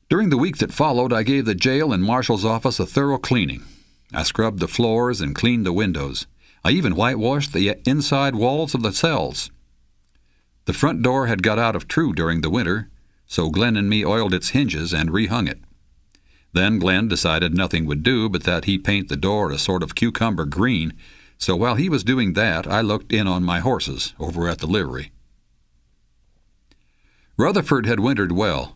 During the week that followed, I gave the jail and Marshal's office a thorough cleaning. I scrubbed the floors and cleaned the windows. I even whitewashed the inside walls of the cells. The front door had got out of true during the winter, so Glenn and me oiled its hinges and rehung it. Then Glenn decided nothing would do but that he paint the door a sort of cucumber green, so while he was doing that, I looked in on my horses over at the livery. Rutherford had wintered well.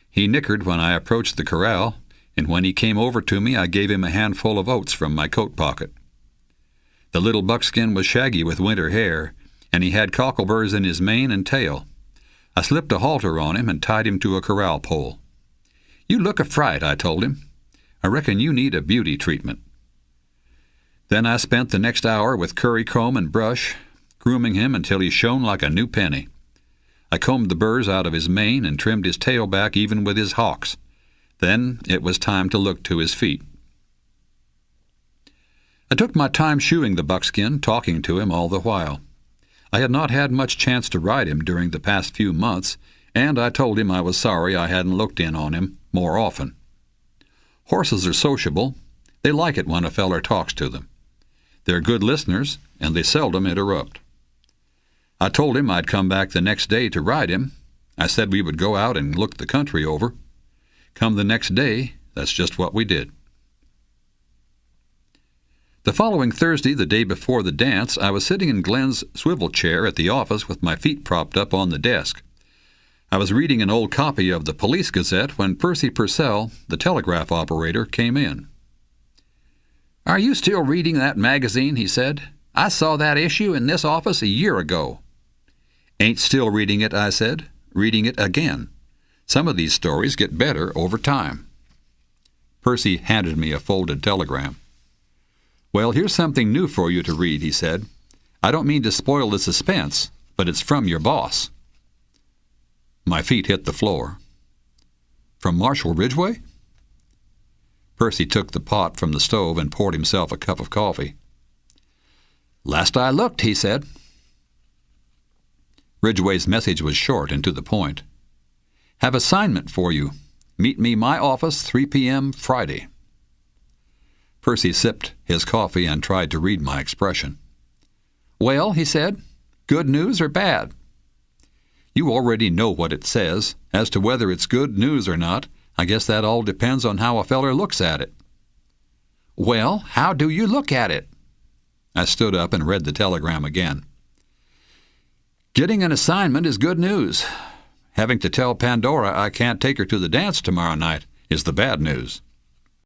He nickered when I approached the corral, and when he came over to me, I gave him a handful of oats from my coat pocket. The little buckskin was shaggy with winter hair, and he had cockleburs in his mane and tail. I slipped a halter on him and tied him to a corral pole. "You look a fright," I told him. "I reckon you need a beauty treatment." Then I spent the next hour with curry comb and brush, grooming him until he shone like a new penny. I combed the burrs out of his mane and trimmed his tail back even with his hocks. Then it was time to look to his feet. I took my time shoeing the buckskin, talking to him all the while. I had not had much chance to ride him during the past few months, and I told him I was sorry I hadn't looked in on him more often. Horses are sociable. They like it when a feller talks to them. They're good listeners, and they seldom interrupt. I told him I'd come back the next day to ride him. I said we would go out and look the country over. Come the next day, that's just what we did. The following Thursday, the day before the dance, I was sitting in Glenn's swivel chair at the office with my feet propped up on the desk. I was reading an old copy of the Police Gazette when Percy Purcell, the telegraph operator, came in. "Are you still reading that magazine?" he said. "I saw that issue in this office a year ago." "Ain't still reading it," I said. "Reading it again. Some of these stories get better over time." Percy handed me a folded telegram. "Well, here's something new for you to read," he said. "I don't mean to spoil the suspense, but it's from your boss." My feet hit the floor. "From Marshal Ridgway?" Percy took the pot from the stove and poured himself a cup of coffee. "Last I looked," he said. Ridgway's message was short and to the point. "Have assignment for you. Meet me my office 3 p.m. Friday." Percy sipped his coffee and tried to read my expression. "Well," he said, "good news or bad?" "You already know what it says. As to whether it's good news or not, I guess that all depends on how a feller looks at it." "Well, how do you look at it?" I stood up and read the telegram again. "Getting an assignment is good news. Having to tell Pandora I can't take her to the dance tomorrow night is the bad news."